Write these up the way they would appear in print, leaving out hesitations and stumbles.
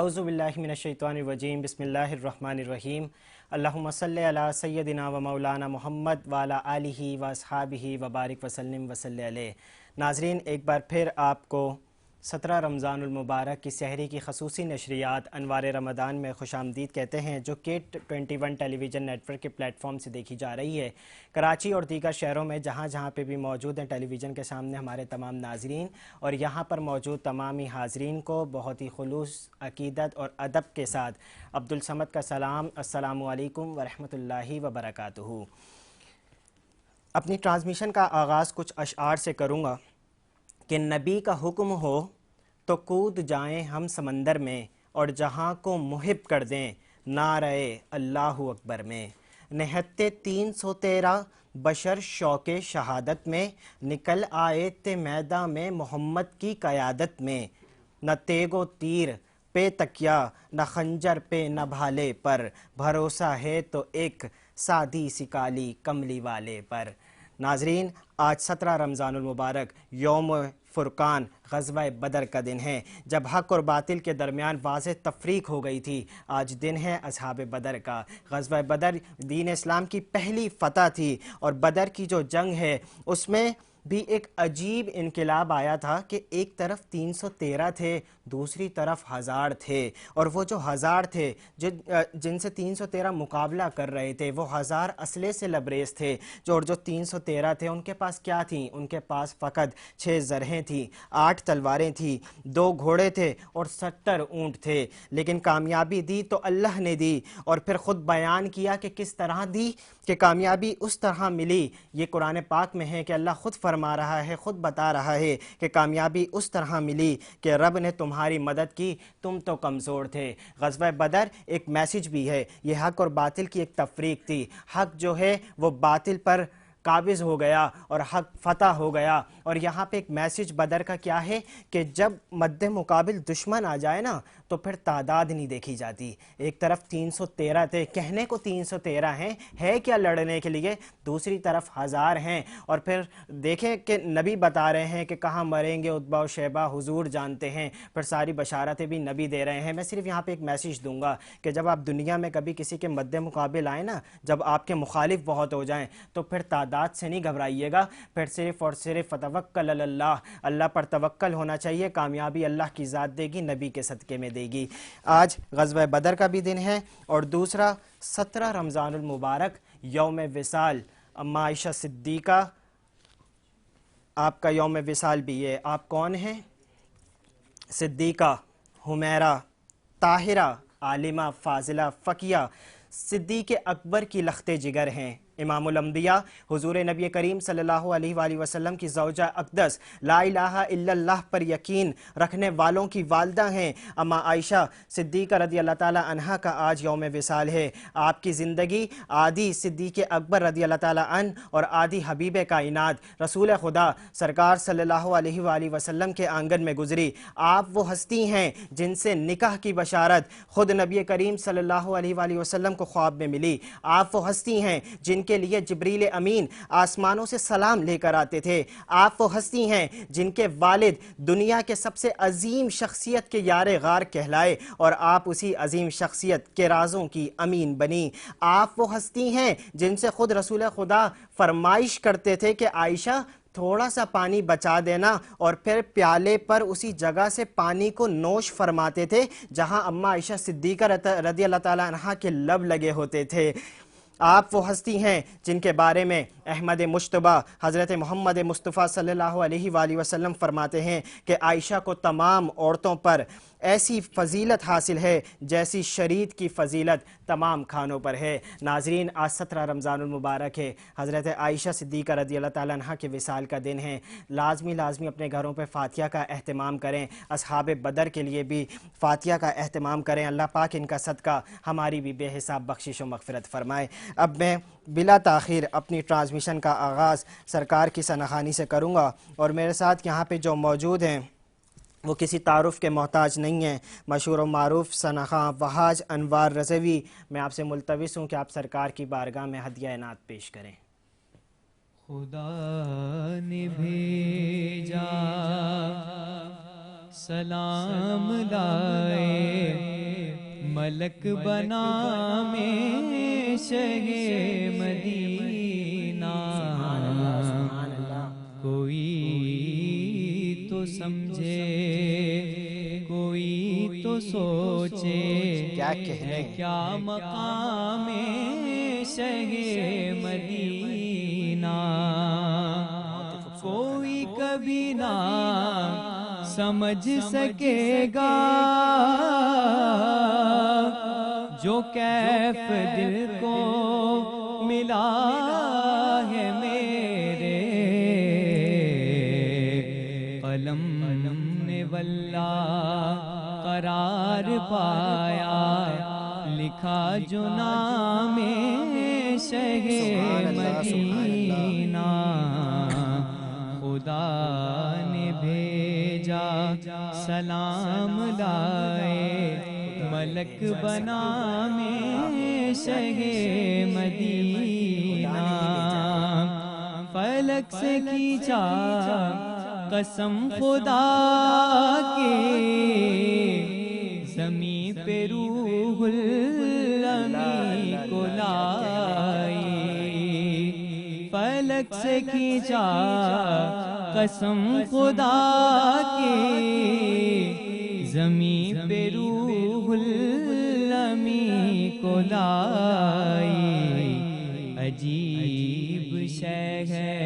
اعوذ باللہ من الشیطان الرجیم بسم اللہ الرحمن الرحیم اللہم صلی علی سیدنا و مولانا محمد وعلی آلہ و اصحابہ و بارک وسلم وصلی علیہ۔ ناظرین، ایک بار پھر آپ کو 17 رمضان المبارک کی سحری کی خصوصی نشریات انوار رمضان میں خوش آمدید کہتے ہیں، جو کہ 21 ٹیلی ویژن نیٹ ورک کے پلیٹ فارم سے دیکھی جا رہی ہے۔ کراچی اور دیگر شہروں میں جہاں جہاں پہ بھی موجود ہیں ٹیلی ویژن کے سامنے ہمارے تمام ناظرین اور یہاں پر موجود تمامی حاضرین کو بہت ہی خلوص، عقیدت اور ادب کے ساتھ عبدالصمد کا سلام، السلام علیکم ورحمۃ اللہ وبرکاتہ۔ اپنی ٹرانسمیشن کا آغاز کچھ اشعار سے کروں گا کہ نبی کا حکم ہو تو کود جائیں ہم سمندر میں، اور جہاں کو محب کر دیں نعرہ اللہ اکبر میں۔ نہتے 313 بشر شوق شہادت میں، نکل آئے تھے میدان میں محمد کی قیادت میں۔ نہ تیگ و تیر پہ تکیا، نہ خنجر پہ نہ بھالے پر، بھروسہ ہے تو ایک سادی سی کالی کملی والے پر۔ ناظرین، آج 17 رمضان المبارک یوم فرقان غزوہ بدر کا دن ہے، جب حق اور باطل کے درمیان واضح تفریق ہو گئی تھی۔ آج دن ہے اصحاب بدر کا۔ غزوہ بدر دین اسلام کی پہلی فتح تھی، اور بدر کی جو جنگ ہے اس میں بھی ایک عجیب انقلاب آیا تھا کہ ایک طرف 313 تھے، دوسری طرف 1000 تھے، اور وہ جو 1000 تھے جن سے 313 مقابلہ کر رہے تھے، وہ 1000 اسلحے سے لبریز تھے، اور جو 313 تھے ان کے پاس کیا تھیں؟ ان کے پاس فقط 6 زرہیں تھیں، 8 تلواریں تھیں، 2 گھوڑے تھے اور 70 اونٹ تھے۔ لیکن کامیابی دی تو اللہ نے دی، اور پھر خود بیان کیا کہ کس طرح دی، کہ کامیابی اس طرح ملی۔ یہ قرآن پاک میں ہے کہ اللہ خود فرما رہا ہے، خود بتا رہا ہے کہ کامیابی اس طرح ملی کہ رب نے تمہاری مدد کی، تم تو کمزور تھے۔ غزوہ بدر ایک میسج بھی ہے، یہ حق اور باطل کی ایک تفریق تھی۔ حق جو ہے وہ باطل پر قابض ہو گیا اور حق فتح ہو گیا۔ اور یہاں پہ ایک میسج بدر کا کیا ہے کہ جب مد مقابل دشمن آ جائے نا تو پھر تعداد نہیں دیکھی جاتی۔ ایک طرف 313 تھے، کہنے کو 313 ہیں، ہے کیا لڑنے کے لیے، دوسری طرف 1000 ہیں۔ اور پھر دیکھیں کہ نبی بتا رہے ہیں کہ کہاں مریں گے عتبہ و شیبہ حضور جانتے ہیں، پھر ساری بشارتیں بھی نبی دے رہے ہیں۔ میں صرف یہاں پہ ایک میسج دوں گا کہ جب آپ دنیا میں کبھی کسی کے مد مقابل آئیں نا، جب آپ کے مخالف بہت ہو جائیں تو پھر تعداد سے نہیں گھبرائیے گا، پھر صرف اور صرف فتوکل علی اللہ، اللہ پر توکل ہونا چاہیے۔ کامیابی اللہ کی ذات دے گی، نبی کے صدقے میں دے گی۔ آج غزوہ بدر کا بھی دن ہے، اور دوسرا 17 رمضان المبارک یوم وصال اما عائشہ صدیقہ، آپ کا یوم وصال بھی ہے۔ آپ کون ہیں؟ صدیقہ، حمیرہ، طاہرہ، عالمہ، فاضلہ، فقیہ، صدیق اکبر کی لخت جگر ہیں۔ امام الانبیاء حضور نبی کریم صلی اللہ علیہ وآلہ وسلم کی زوجہ اقدس، لا الہ الا اللہ پر یقین رکھنے والوں کی والدہ ہیں اما عائشہ صدیقہ رضی اللہ تعالی عنہ کا آج یوم وصال ہے۔ آپ کی زندگی آدھی صدیق اکبر رضی اللہ تعالی عنہ اور آدھی حبیب کائنات رسول خدا سرکار صلی اللہ علیہ وآلہ وسلم کے آنگن میں گزری۔ آپ وہ ہستی ہیں جن سے نکاح کی بشارت خود نبی کریم صلی اللہ علیہ وآلہ وسلم کو خواب میں ملی۔ آپ وہ ہستی ہیں جن کے لیے جبریل امین آسمانوں سے سلام لے کر آتے تھے۔ آپ وہ ہستی ہیں جن کے والد دنیا کے سب سے عظیم شخصیت کے یار غار کہلائے، اور آپ اسی عظیم شخصیت کے رازوں کی امین بنی۔ آپ وہ ہستی ہیں جن سے خود رسول خدا فرمائش کرتے تھے کہ عائشہ تھوڑا سا پانی بچا دینا، اور پھر پیالے پر اسی جگہ سے پانی کو نوش فرماتے تھے جہاں اما عائشہ صدیقہ رضی اللہ تعالی عنہ کے لب لگے ہوتے تھے۔ آپ وہ ہستی ہیں جن کے بارے میں احمد مجتبیٰ حضرت محمد مصطفیٰ صلی اللہ علیہ وآلہ وسلم فرماتے ہیں کہ عائشہ کو تمام عورتوں پر ایسی فضیلت حاصل ہے جیسی شریعت کی فضیلت تمام کھانوں پر ہے۔ ناظرین، آج 17 رمضان المبارک ہے، حضرت عائشہ صدیقہ رضی اللہ تعالیٰ عنہ کے وصال کا دن ہے۔ لازمی اپنے گھروں پہ فاتحہ کا اہتمام کریں، اصحاب بدر کے لیے بھی فاتحہ کا اہتمام کریں۔ اللہ پاک ان کا صدقہ ہماری بھی بے حساب بخشش و مغفرت فرمائے۔ اب میں بلا تاخیر اپنی ٹرانسمیشن کا آغاز سرکار کی ثناخوانی سے کروں گا، اور میرے ساتھ یہاں پہ جو موجود ہیں وہ کسی تعارف کے محتاج نہیں ہیں، مشہور و معروف ثناخواں وہاج انوار رضوی۔ میں آپ سے ملتمس ہوں کہ آپ سرکار کی بارگاہ میں ہدیہ عنایت پیش کریں۔ خدا نے بھیجا سلام لائے ملک بنا میں شہ مدینہ، کوئی تو سمجھے کوئی تو سوچے ہے کیا مقام شہ مدینہ، کوئی کبھی نہ سمجھ سکے گا جو کیف دل کو ملا ہے میرے، قلم نے واللہ قرار پایا، لکھا جو نام شہ مدینہ، خدا نے بھیجا سلام لائے، ملک بنا میں شہ مدینہ، فلک سے کھینچا قسم خدا کی، زمین پہ روح الامین کو لائی، فلک سے کھینچا قسم خدا کی، زمین پہ روح الامین کو لائی، عجیب شے ہے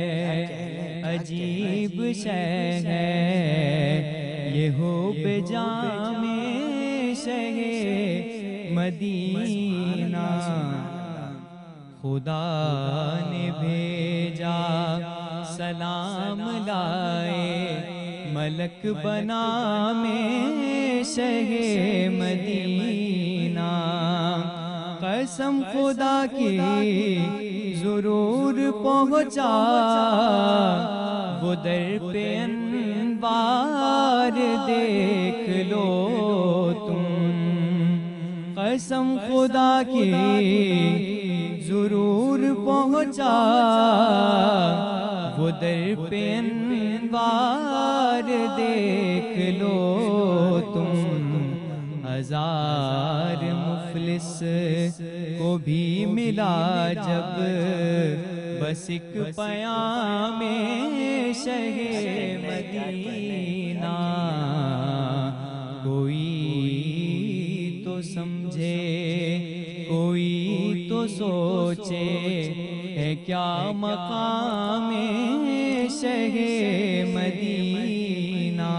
عجیب شے ہے یہ ہو بجام شہ مدینہ، خدا نے بھیجا سلام لائے، ملک بنا میں شہ مدینہ، قسم خدا کی ضرور پہنچا وہ در پہ انوار دیکھ لو تم، قسم خدا کی ضرور پہنچا وہ در پہ انوار دیکھ لو تم، ہزار مفلس کو بھی ملا جب بس ایک پیام شہ مدینہ، کوئی تو سمجھے کوئی تو سوچے ہے کیا مقام شہ مدینہ،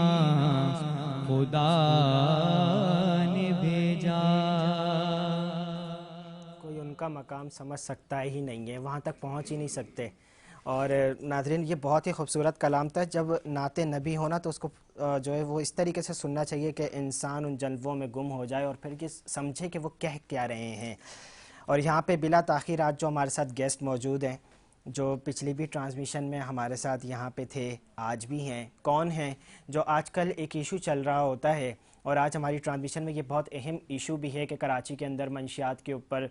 خدا نے بھیجا، کوئی ان کا مقام سمجھ سکتا ہی نہیں ہے، وہاں تک پہنچ ہی نہیں سکتے۔ اور ناظرین یہ بہت ہی خوبصورت کلام تھا، جب نعت نبی ہونا تو اس کو جو ہے وہ اس طریقے سے سننا چاہیے کہ انسان ان جلووں میں گم ہو جائے اور پھر یہ سمجھے کہ وہ کہہ کیا رہے ہیں۔ اور یہاں پہ بلا تاخیر آج جو ہمارے ساتھ گیسٹ موجود ہیں، جو پچھلی بھی ٹرانسمیشن میں ہمارے ساتھ یہاں پہ تھے، آج بھی ہیں، کون ہیں؟ جو آج کل ایک ایشو چل رہا ہوتا ہے، اور آج ہماری ٹرانسمیشن میں یہ بہت اہم ایشو بھی ہے کہ کراچی کے اندر منشیات کے اوپر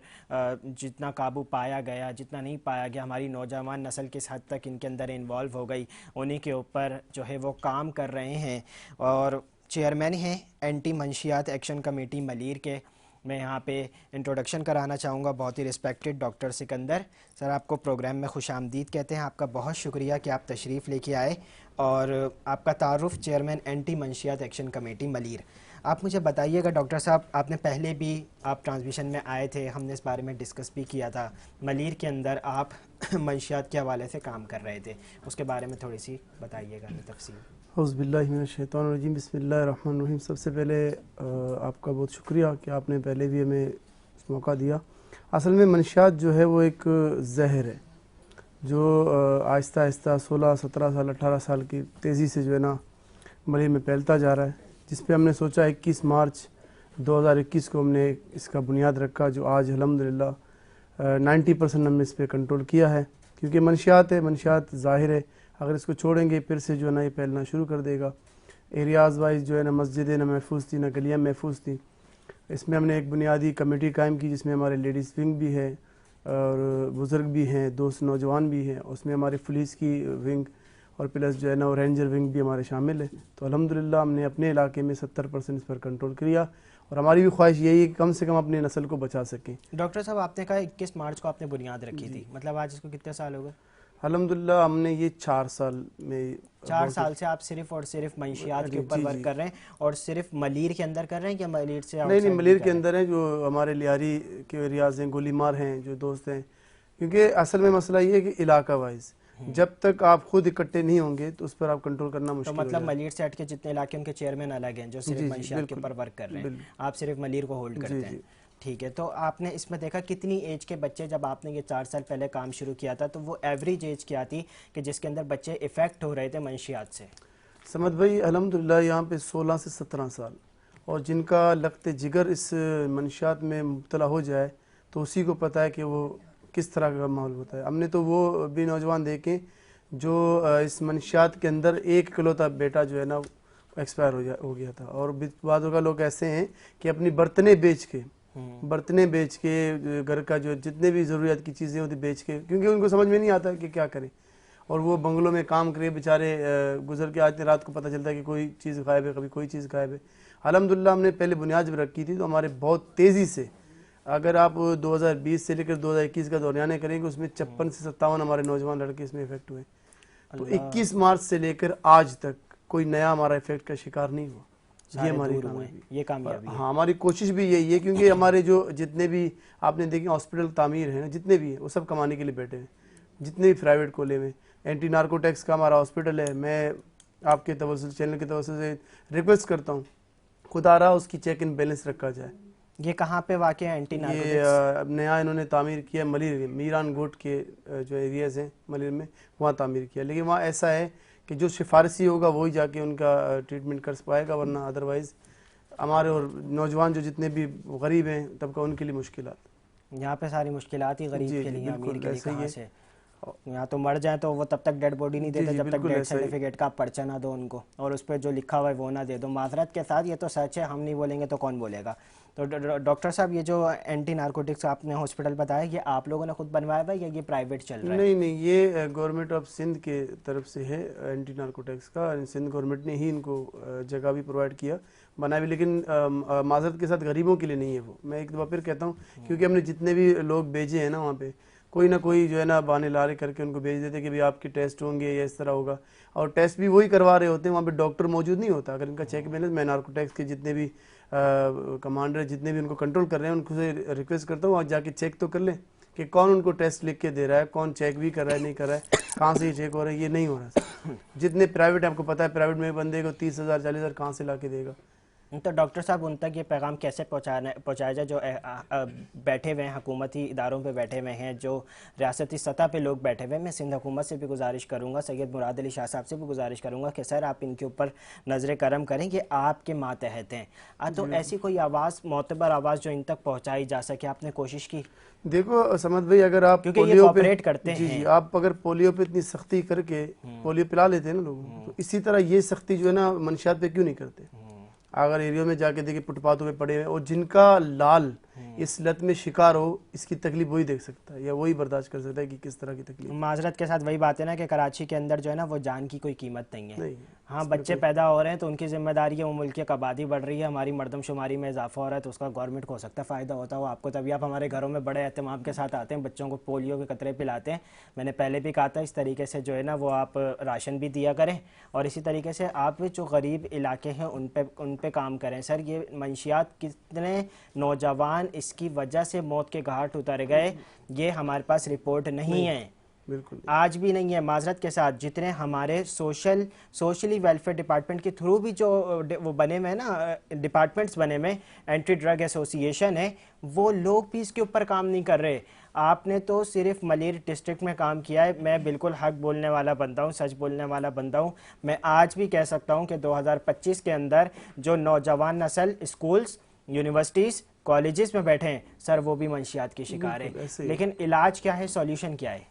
جتنا قابو پایا گیا، جتنا نہیں پایا گیا، ہماری نوجوان نسل کس حد تک ان کے اندر انوالو ہو گئی، انہی کے اوپر جو ہے وہ کام کر رہے ہیں۔ اور چیئرمین ہیں اینٹی منشیات ایکشن کمیٹی ملیر کے۔ میں یہاں پہ انٹروڈکشن کرانا چاہوں گا بہت ہی ریسپیکٹڈ ڈاکٹر سکندر سر، آپ کو پروگرام میں خوش آمدید کہتے ہیں، آپ کا بہت شکریہ کہ آپ تشریف لے کے آئے، اور آپ کا تعارف چیئرمین اینٹی منشیات ایکشن کمیٹی ملیر۔ آپ مجھے بتائیے گا ڈاکٹر صاحب، آپ نے پہلے بھی آپ ٹرانسمیشن میں آئے تھے، ہم نے اس بارے میں ڈسکس بھی کیا تھا، ملیر کے اندر آپ منشیات کے حوالے سے کام کر رہے تھے، اس کے بارے میں تھوڑی سی بتائیے گا تفصیل۔ اعوذ باللہ من الشیطان الرجیم، بسم اللہ الرحمن الرحیم۔ سب سے پہلے آپ کا بہت شکریہ کہ آپ نے پہلے بھی ہمیں اس موقع دیا۔ اصل میں منشیات جو ہے وہ ایک زہر ہے جو آہستہ آہستہ 16 17 سال 18 سال کی تیزی سے جو ہے نا ملیر میں پھیلتا جا رہا ہے، جس پہ ہم نے سوچا 21 مارچ 2021 کو ہم نے اس کا بنیاد رکھا، جو آج الحمدللہ 90% ہم نے اس پہ کنٹرول کیا ہے، کیونکہ منشیات ہے، منشیات ظاہر ہے، اگر اس کو چھوڑیں گے پھر سے جو ہے نا یہ پھیلنا شروع کر دے گا۔ ایریاز وائز جو ہے نا مسجدیں نہ محفوظ تھیں، نہ گلیاں محفوظ تھیں۔ اس میں ہم نے ایک بنیادی کمیٹی قائم کی جس میں ہمارے لیڈیز ونگ بھی ہے اور بزرگ بھی ہیں، دوست نوجوان بھی ہیں، اس میں ہمارے پولیس کی ونگ اور پلس جو ہے نا رینجر ونگ بھی ہمارے شامل ہے۔ تو الحمدللہ ہم نے اپنے علاقے میں 70% اس پر کنٹرول کیا، اور ہماری بھی خواہش یہی ہے کہ کم سے کم اپنی نسل کو بچا سکیں. ڈاکٹر صاحب آپ نے کہا 21 مارچ کو آپ نے بنیاد رکھی تھی, مطلب آج اس کو کتنے سال ہو گئے؟ الحمدللہ ہم نے یہ 4 سال میں 4 سال سے آپ صرف اور صرف منشیات کے اوپر ورک کر رہے ہیں, اور صرف ملیر کے اندر کر رہے ہیں کہ ملیر سے نہیں ملیر کے اندر ہیں, جو ہمارے لیاری کے ریاض ہیں, گولی مار ہیں, جو دوست ہیں, کیونکہ اصل میں مسئلہ یہ ہے کہ علاقہ وائز جب تک آپ خود اکٹھے نہیں ہوں گے تو اس پر آپ کنٹرول کرنا مشکل تو مطلب ملیر سے ہٹ کے جتنے علاقے ان کے چیئرمین الگ ہیں جو صرف منشیات کے اوپر ورک کر رہے ہیں, آپ صرف ملیر کو ہولڈ کرتے ہیں. ٹھیک ہے, تو آپ نے اس میں دیکھا کتنی ایج کے بچے, جب آپ نے یہ 4 سال پہلے کام شروع کیا تھا تو وہ ایوریج ایج کیا تھی کہ جس کے اندر بچے افیکٹ ہو رہے تھے منشیات سے؟ سمد بھائی الحمدللہ یہاں پہ 16 سے 17 سال, اور جن کا لخت جگر اس منشیات میں مبتلا ہو جائے تو اسی کو پتہ ہے کہ وہ کس طرح کا ماحول ہوتا ہے. ہم نے تو وہ بھی نوجوان دیکھیں جو اس منشیات کے اندر ایک اکلوتا بیٹا جو ہے نا ایکسپائر ہو گیا تھا, اور بعض اوقات لوگ ایسے ہیں کہ اپنی برتنیں بیچ کے گھر کا جو جتنے بھی ضروریات کی چیزیں ہوتی بیچ کے, کیونکہ ان کو سمجھ میں نہیں آتا کہ کیا کریں, اور وہ بنگلوں میں کام کرے بیچارے, گزر کے آتے رات کو پتہ چلتا ہے کہ کوئی چیز غائب ہے, کبھی کوئی چیز غائب ہے. الحمدللہ ہم نے پہلے بنیاد جب رکھی تھی تو ہمارے بہت تیزی سے, اگر آپ 2020 سے لے کر 2021 کا دورانیہ کریں گے اس میں 56 سے 57 ہمارے نوجوان لڑکے اس میں افیکٹ ہوئے. تو 21 مارچ سے لے کر آج تک کوئی نیا ہمارا افیکٹ کا شکار نہیں ہوا. یہ ہماری کامیابی ہے. ہاں ہماری کوشش بھی یہی ہے, کیونکہ ہمارے جو جتنے بھی آپ نے دیکھیں ہاسپٹل تعمیر ہیں جتنے بھی ہیں وہ سب کمانے کے لیے بیٹھے ہیں, جتنے بھی پرائیویٹ کھولے ہوئے. اینٹی نارکوٹیکس کا ہمارا ہاسپٹل ہے, میں آپ کے توسل چینل کے توسل سے ریکویسٹ کرتا ہوں خدا رہا اس کی چیک ان بیلنس رکھا جائے. یہ کہاں پہ واقع ہے اینٹی نارکوٹکس؟ یہ نیا انہوں نے تعمیر کیا ملیر, میران گوٹ کے جو ایریاز ہیں ملیر میں, وہاں تعمیر کیا. لیکن وہاں ایسا ہے کہ جو سفارشی ہوگا وہی جا کے ان کا ٹریٹمنٹ کر پائے گا, ورنہ ادروائز ہمارے اور نوجوان جو جتنے بھی غریب ہیں طبقہ ان کے لیے مشکلات. یہاں پہ ساری مشکلات ہی غریب کے لیے, امیر کے لیے کہاں سے؟ یہاں تو مر جائیں تو وہ تب تک ڈیڈ باڈی نہیں دیتے جب تک ڈیتھ سرٹیفکیٹ کا پرچہ نہ دو ان کو, اور اس پہ جو لکھا ہوا ہے وہ نہ دے دو. معذرت کے ساتھ یہ تو سچ ہے, ہم نہیں بولیں گے تو کون بولے گا. تو ڈاکٹر صاحب یہ جو اینٹی نارکوٹکس آپ نے ہاسپٹل بتایا, یہ آپ لوگوں نے خود بنوایا ہوا ہے یا یہ پرائیویٹ چل رہا ہے؟ نہیں, یہ گورنمنٹ آف سندھ کے طرف سے ہے اینٹی نارکوٹکس کا. سندھ گورنمنٹ نے ہی ان کو جگہ بھی پرووائڈ کیا, بنا بھی, لیکن معذرت کے ساتھ غریبوں کے لیے نہیں ہے وہ. میں ایک دفعہ پھر کہتا ہوں, کیونکہ ہم نے جتنے بھی لوگ بھیجے ہیں نا وہاں پہ کوئی نہ کوئی جو ہے نا بہانے لارے کر کے ان کو بھیج دیتے کہ بھئی آپ کے ٹیسٹ ہوں گے یا اس طرح ہوگا, اور ٹیسٹ بھی وہی کروا رہے ہوتے ہیں, وہاں پہ ڈاکٹر موجود نہیں ہوتا. اگر ان کا چیک بیلنس, میں نارکوٹیکس کے جتنے بھی کمانڈر جتنے بھی ان کو کنٹرول کر رہے ہیں ان کو سے ریکویسٹ کرتا ہوں وہاں جا کے چیک تو کر لیں کہ کون ان کو ٹیسٹ لکھ کے دے رہا ہے, کون چیک بھی کر رہا ہے نہیں کر رہا ہے, کہاں سے یہ چیک ہو رہا ہے. یہ نہیں ہو رہا. جتنے پرائیویٹ آپ کو پتہ ہے پرائیویٹ میں بندے کو 30,000 40,000 کہاں سے لا کے دے گا. تو ڈاکٹر صاحب ان تک یہ پیغام کیسے پہنچایا جائے جو بیٹھے ہوئے ہیں حکومتی اداروں پہ بیٹھے ہوئے ہیں, جو ریاستی سطح پہ لوگ بیٹھے ہوئے ہیں؟ میں سندھ حکومت سے بھی گزارش کروں گا, سید مراد علی شاہ صاحب سے بھی گزارش کروں گا کہ سر آپ ان کے اوپر نظر کرم کریں کہ آپ کے ماتحت ہیں. تو ایسی کوئی آواز, معتبر آواز جو ان تک پہنچائی جا سکے, آپ نے کوشش کی؟ دیکھو سمد بھائی, اگر آپ پولیو پہ کرتے ہیں, جی آپ اگر پولیو پہ اتنی سختی کر کے پولیو پلا لیتے ہیں نا لوگوں, تو اسی طرح یہ سختی جو ہے نا منشیات پہ کیوں نہیں کرتے؟ اگر ایریوں میں جا کے دیکھیں فٹ پاتھوں پہ پڑے ہوئے, اور جن کا لال اس لت میں شکار ہو, اس کی تکلیف وہی دیکھ سکتا ہے یا وہی برداشت کر سکتا ہے کہ کس طرح کی تکلیف. معذرت کے ساتھ وہی بات ہے نا کہ کراچی کے اندر جو ہے نا وہ جان کی کوئی قیمت نہیں ہے. ہاں بچے پیدا ہو رہے ہیں تو ان کی ذمہ داری ہے, وہ ملک کی آبادی بڑھ رہی ہے, ہماری مردم شماری میں اضافہ ہو رہا ہے, تو اس کا گورنمنٹ کو ہو سکتا ہے فائدہ ہوتا ہو آپ کو, تبھی آپ ہمارے گھروں میں بڑے اہتمام کے ساتھ آتے ہیں, بچوں کو پولیو کے قطرے پلاتے ہیں. میں نے پہلے بھی کہا تھا اس طریقے سے جو ہے نا وہ آپ راشن بھی دیا کریں, اور اسی طریقے سے آپ جو غریب علاقے ہیں ان پہ کام کریں. سر یہ منشیات کتنے نوجوان اس کی وجہ سے موت کے گھاٹ اتر گئے, یہ ہمارے پاس رپورٹ نہیں ہے, بالکل آج بھی نہیں ہے. معذرت کے ساتھ جتنے ہمارے سوشلی ویلفیئر ڈپارٹمنٹ کے تھرو بھی جو وہ بنے ہوئے ہیں نا ڈپارٹمنٹس بنے ہوئے, اینٹی ڈرگ ایسوسیشن ہے, وہ لوگ بھی اس کے اوپر کام نہیں کر رہے. آپ نے تو صرف ملیر ڈسٹرکٹ میں کام کیا ہے. میں بالکل حق بولنے والا بندہ ہوں, سچ بولنے والا بندہ ہوں. میں آج بھی کہہ سکتا ہوں کہ 2025 کے اندر جو نوجوان نسل اسکولز, یونیورسٹیز, کالجز میں بیٹھے ہیں سر, وہ بھی منشیات کی شکار ہے. لیکن علاج کیا ہے, سولیوشن کیا ہے؟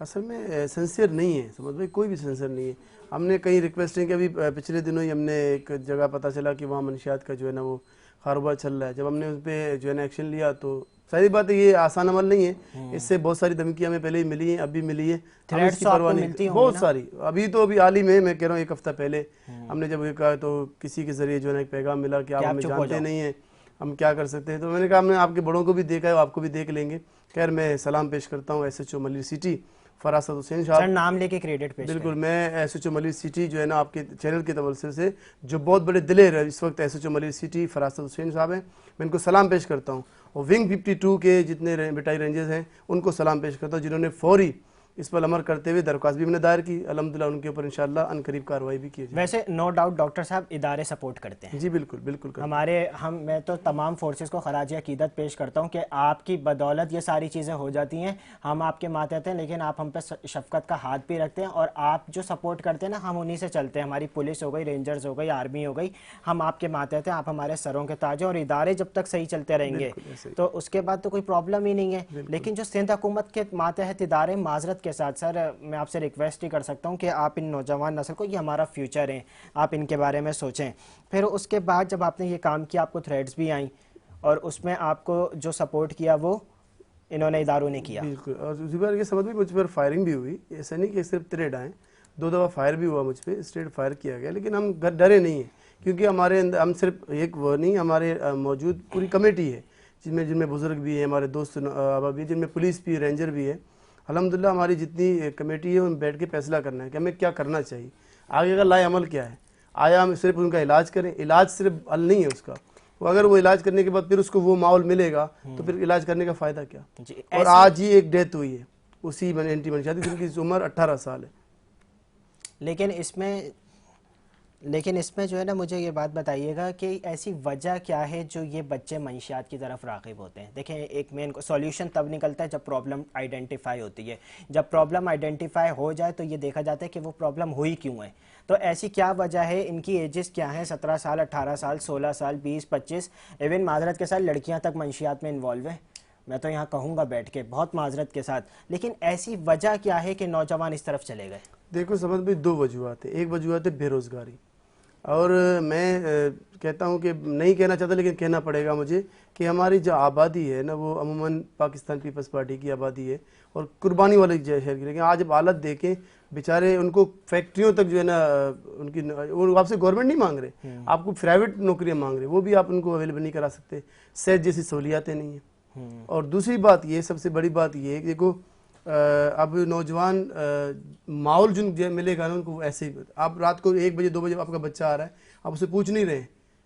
اصل میں سنسیئر نہیں ہے سمجھ بھائی, کوئی بھی سنسیئر نہیں ہے. ہم نے کئی ریکویسٹیں کہ ابھی پچھلے دنوں ہی ہم نے ایک جگہ پتہ چلا کہ وہاں منشیات کا جو ہے نا وہ کاروبار چل رہا ہے. جب ہم نے اس پہ جو ہے نا ایکشن لیا تو ظاہر بات ہے یہ آسان عمل نہیں ہے، اس سے بہت ساری دھمکیاں ہمیں پہلے ہی ملی ہیں، اب بھی ملی ہیں، ہم اس کی پرواہ نہیں، بہت ساری. ابھی حال ہی میں کہہ رہا ہوں 1 ہفتہ پہلے ہم نے جب یہ کہا تو کسی کے ذریعے جو ہے نا ایک پیغام ملا کہ آپ ہمیں جانتے نہیں ہیں، ہم کیا کر سکتے ہیں. تو میں نے کہا ہم نے آپ کے بڑوں کو بھی دیکھا ہے، آپ کو بھی دیکھ لیں گے. خیر میں سلام پیش کرتا ہوں SHO ملیل سٹی فراست حسین صاحب. سر نام لے کے کریڈٹ پیش بالکل میں SHO ملیل سٹی جو ہے نا آپ کے چینل کے توسط سے جو بہت بڑے دلیر ہے اس وقت SHO ملیل سٹی فراست حسین صاحب ہیں، میں ان کو سلام پیش کرتا ہوں. اور ونگ 52 کے جتنے بٹائی رینجرز ہیں ان کو سلام پیش کرتا ہوں جنہوں نے فوری اس پر عمل کرتے ہوئے درخواست بھی ہم نے دائر کی. الحمدللہ ان کے اوپر انشاءاللہ ان قریب کارروائی بھی کی جائے. ویسے نو ڈاؤٹ ڈاکٹر صاحب ادارے سپورٹ کرتے ہیں. جی بالکل بالکل میں تو تمام فورسز کو خراج عقیدت پیش کرتا ہوں کہ آپ کی بدولت یہ ساری چیزیں ہو جاتی ہیں. ہم آپ کے ماتحت ہیں لیکن آپ ہم پہ شفقت کا ہاتھ بھی رکھتے ہیں اور آپ جو سپورٹ کرتے ہیں نا ہم انہی سے چلتے ہیں. ہماری پولیس ہو گئی، رینجرز ہو گئی، آرمی ہو گئی، ہم آپ کے ماتحت ہیں، آپ ہمارے سروں کے تاج ہیں اور ادارے جب تک صحیح چلتے رہیں گے تو اس کے بعد تو کوئی پرابلم ہی نہیں ہے. لیکن جو سندھ حکومت کے ماتحت ادارے، معذرت کے ساتھ سر میں آپ سے ریکویسٹ ہی کر سکتا ہوں کہ آپ ان نوجوان نسل کو، یہ ہمارا فیوچر ہے، آپ ان کے بارے میں سوچیں. پھر اس کے بعد جب آپ نے یہ کام کیا آپ کو تھریڈز بھی آئیں اور اس میں آپ کو جو سپورٹ کیا وہ انہوں نے اداروں نے کیا. بالکل. اور اسی بار یہ سمجھ بھی مجھ پر فائرنگ بھی ہوئی، ایسا نہیں کہ صرف تھریڈ آئیں، 2 دفعہ فائر بھی ہوا مجھ پہ، اسٹریٹ فائر کیا گیا. لیکن ہم ڈرے نہیں ہیں کیونکہ ہمارے اندر ہم صرف ایک وہ نہیں، ہمارے موجود پوری کمیٹی ہے جن میں بزرگ بھی ہیں، ہمارے دوست احباب بھی، جن میں پولیس بھی، رینجر بھی ہے. الحمدللہ ہماری جتنی کمیٹی ہے ان بیٹھ کے فیصلہ کرنا ہے کہ ہمیں کیا کرنا چاہیے، آگے کا لائے عمل کیا ہے. آیا ہم صرف ان کا علاج کریں؟ علاج صرف حل نہیں ہے اس کا، اگر وہ علاج کرنے کے بعد پھر اس کو وہ ماحول ملے گا تو پھر علاج کرنے کا فائدہ کیا. اور آج ہی ایک ڈیتھ ہوئی ہے اسی اینٹی منشیاتی جن کی عمر 18 سال ہے. لیکن اس میں جو ہے نا مجھے یہ بات بتائیے گا کہ ایسی وجہ کیا ہے جو یہ بچے منشیات کی طرف راغب ہوتے ہیں. دیکھیں ایک مین سولوشن تب نکلتا ہے جب پرابلم آئیڈینٹیفائی ہوتی ہے. جب پرابلم آئیڈینٹیفائی ہو جائے تو یہ دیکھا جاتا ہے کہ وہ پرابلم ہوئی کیوں ہے. تو ایسی کیا وجہ ہے، ان کی ایجز کیا ہیں، 17 سال، 18 سال، 16 سال، 20، 25، ایون معذرت کے ساتھ لڑکیاں تک منشیات میں انوالو ہیں. میں تو یہاں کہوں گا بیٹھ کے بہت معذرت کے ساتھ، لیکن ایسی وجہ کیا ہے کہ نوجوان اس طرف چلے گئے؟ دیکھو سمجھ بھی 2 وجوہات ہیں. ایک وجوہات ہے بے روزگاری، اور میں کہتا ہوں کہ نہیں کہنا چاہتا لیکن کہنا پڑے گا مجھے کہ ہماری جو آبادی ہے نا وہ عموماً پاکستان پیپلز پارٹی کی آبادی ہے اور قربانی والے شہر کی. لیکن آج اب حالت دیکھیں بیچارے ان کو فیکٹریوں تک جو ہے نا ان کی، وہ آپ سے گورنمنٹ نہیں مانگ رہے، آپ کو پرائیویٹ نوکریاں مانگ رہے، وہ بھی آپ ان کو اویلیبل نہیں کرا سکتے. صحت جیسی سہولیاتیں نہیں ہیں. اور دوسری بات یہ، سب سے بڑی بات یہ ہے کہ دیکھو اب نوجوان ماحول جن ملے گا نا ان کو ایسے ہی. آپ رات کو 1 بجے 2 بجے آپ کا بچہ آ رہا ہے، آپ اسے پوچھ نہیں رہے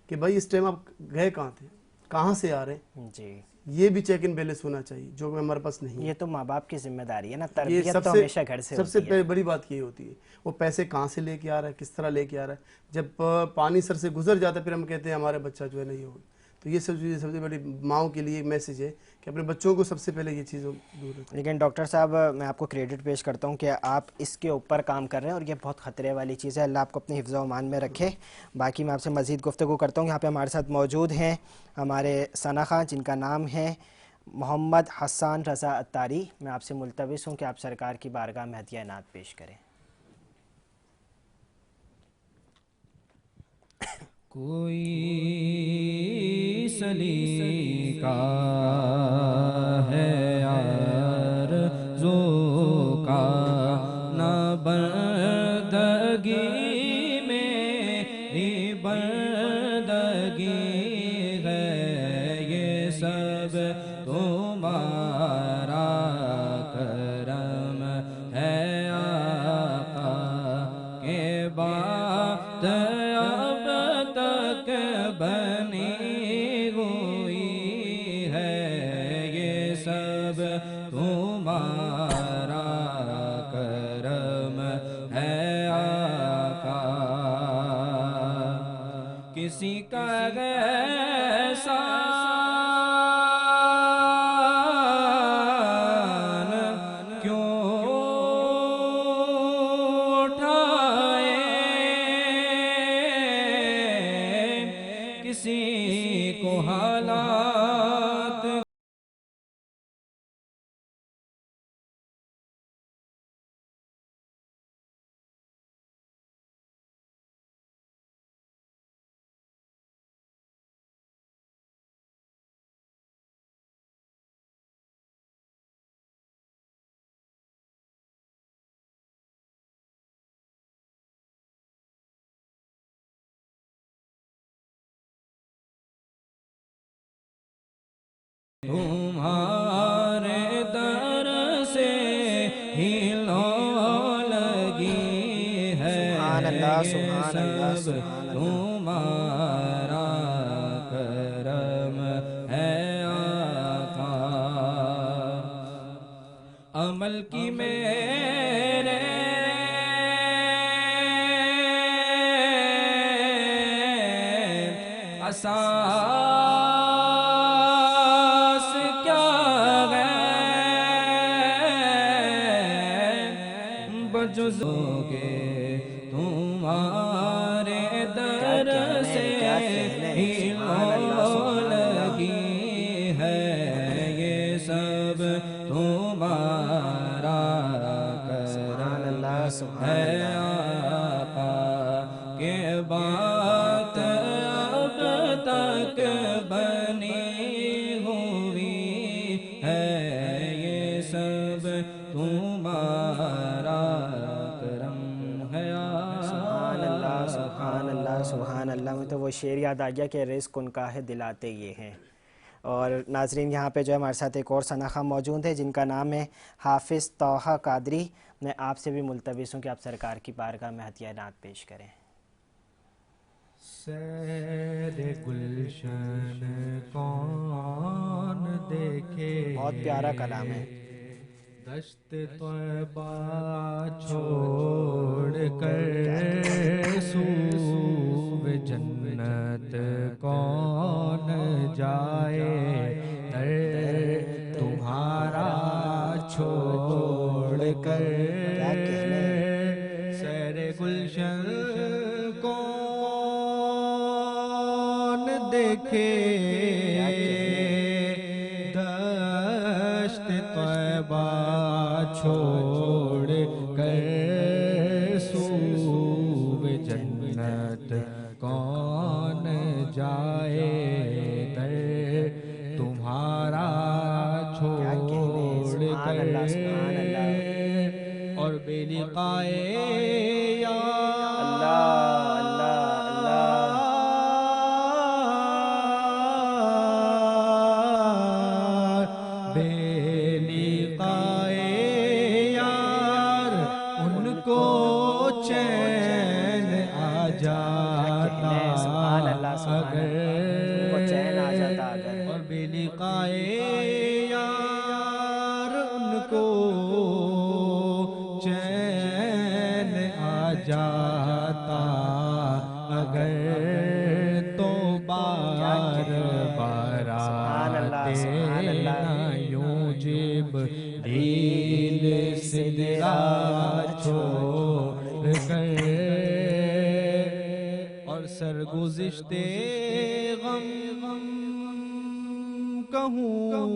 کہ بھائی اس ٹائم آپ گئے کہاں تھے، کہاں سے آ رہے ہیں. جی یہ بھی چیک ان بیلنس ہونا چاہیے جو ہمارے پاس نہیں ہے. یہ تو ماں باپ کی ذمہ داری ہے نا، یہ تربیت تو ہمیشہ گھر سے سب سے ہوتی ہے. بڑی بات یہ ہوتی ہے وہ پیسے کہاں سے لے کے آ رہا ہے، کس طرح لے کے آ رہا ہے. جب پانی سر سے گزر جاتا ہے پھر ہم کہتے ہیں ہمارا بچہ جو ہے نہیں ہوگا. تو یہ سب سے بڑی ماؤں کے لیے ایک میسیج ہے کہ اپنے بچوں کو سب سے پہلے یہ چیزوں دور رکھیں. لیکن ڈاکٹر صاحب میں آپ کو کریڈٹ پیش کرتا ہوں کہ آپ اس کے اوپر کام کر رہے ہیں اور یہ بہت خطرے والی چیز ہے. اللہ آپ کو اپنی حفظ و امان میں رکھے. باقی میں آپ سے مزید گفتگو کرتا ہوں. یہاں پہ ہمارے ساتھ موجود ہیں ہمارے ثنا خان جن کا نام ہے محمد حسان رضا اتاری. میں آپ سے ملتمس ہوں کہ آپ سرکار کی بارگاہ میں ہدیہ عنایت پیش کریں. کوئی سلیقہ ہے آرزو کا نہ بردگی میں بردگی ہے، یہ سب تمہارا کرم ہے آقا کے بات اب تک بنی ہوئی ہے، یہ سب تمہارا کرم ہے آقا. کسی کا ایسا کیوں اٹھائے، کسی کو حالات تمہارے در سے ہی لو لگی ہے سبحان اللہ، سبحان اللہ، سب سبحان اللہ۔ تمہارا کرم ہے آقا، عمل کی میرے اساس کیا ہے بجز کے تمہارے در سے ہی لو لگی ہے یہ سب تمہارا سبحان اللہ، کرم سبحان ہے اللہ۔ آقا کہ بات اب تک بنی ہوئی ہے یہ سب تمہارا کرم ہے سبحان اللہ، سبحان اللہ، آقا۔ سبحان اللہ۔ مجھے تو وہ شعر یاد آ گیا کہ رزق ان کا ہے دلاتے یہ ہیں۔ اور ناظرین یہاں پہ جو ہے ہمارے ساتھ ایک اور ثنا موجود ہے جن کا نام ہے حافظ طٰہٰ قادری۔ میں آپ سے بھی ملتمس ہوں کہ آپ سرکار کی بارگاہ میں عطیہ نعت پیش کریں۔ سیر گلشن کون دیکھے بہت پیارا کلام ہے۔ دشت طیبہ چھوڑ کر سوئ جنت کون جائے در تمہارا چھوڑ کر سیر گلشن کون دیکھے دشت طیبہ چھوڑ کر سوئ جنت کون جائے در تمہارا چھوڑ سبحان اللہ، سبحان اللہ۔ کر اور بے لقائے اللہ اللہ اللہ۔ بے لقائے یار ان کو چین آ جاتا سبحان اللہ، سبحان اللہ۔ ان کو چین آ جاتا اگر۔ اور بے لقائے یار ان کو چین آ جاتا اگر تو بار بار آتے نہ یوں جبریل سدرا چھوڑ کر اور سرگزشتے غم کہوں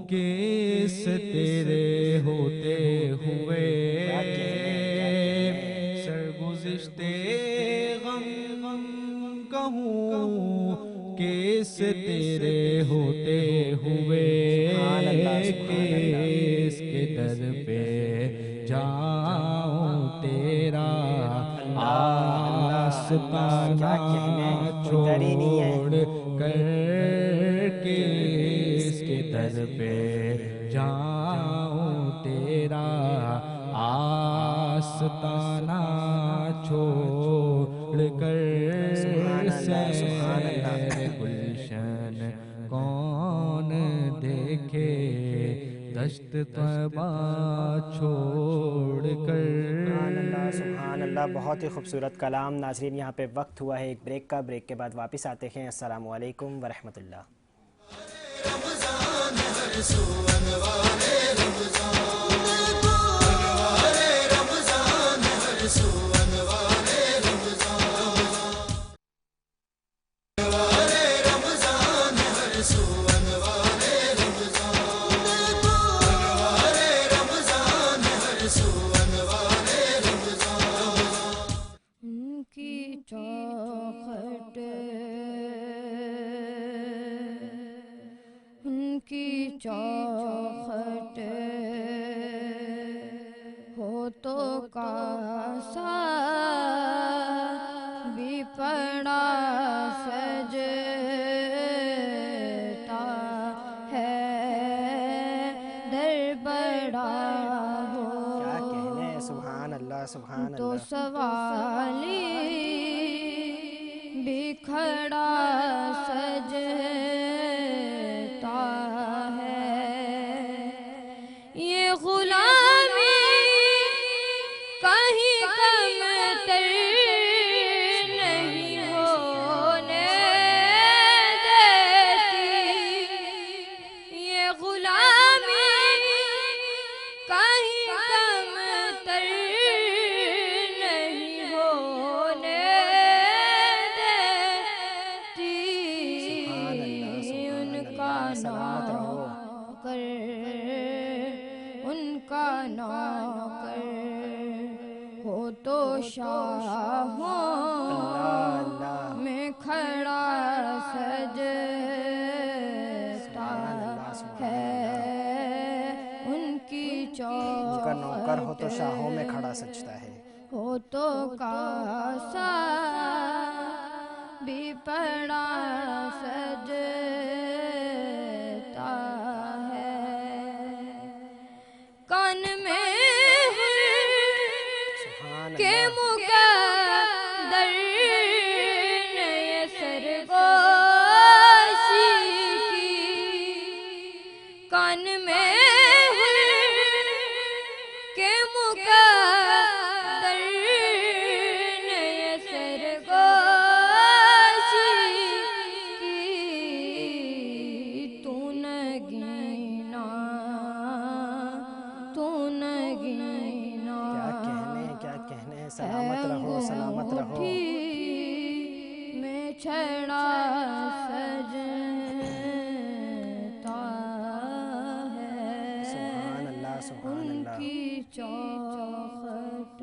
کس تیرے ہوتے ہوئے سرگزشتے غم کہوں کس تیرے ہوتے ہوئے کس کے در پہ جاؤں تیرا آستانہ چھوڑ کر کس کے در پہ جاؤں تیرا آستانہ چھوڑ کر سیر گلشن کون دیکھے دشت طیبہ چھوڑ کر۔ سبحان اللہ، سبحان اللہ۔ بہت ہی خوبصورت کلام۔ ناظرین یہاں پہ وقت ہوا ہے ایک بریک کا، بریک کے بعد واپس آتے ہیں۔ السلام علیکم ورحمۃ اللہ۔ چوکھٹ ہو تو کاسا بھی پڑا سجتا پڑا ہو کیا کہنے ہیں، سبحان اللہ سبحان تو اللہ. سوالی بھی کھڑا سجتا ہے. یہ غلامی کہیں کم تر نہیں ہونے دیتی. یہ غلامی کہیں کم تر نہیں ہونے دیتی. ان کا نوکر ان کا نوکر ہو تو شاہوں اللہ میں کھڑا سجتا ہے. ان کی ان کا نوکر ہو تو شاہوں میں کھڑا سجتا ہے. ہو تو کاسا بھی پڑا سجتا ہے. کان میں سبحان کہ اللہ. مقدر نے یہ سرگوشی کی. کان میں کہ مقدر نے یہ سرگوشی کی. تو نگینا تو نگینا کیا کہنے ہیں، سلامت رہو سلامت رہو. میں چھڑا سجتا ہے. سبحان اللہ سبحان ان اللہ کی چوکھٹ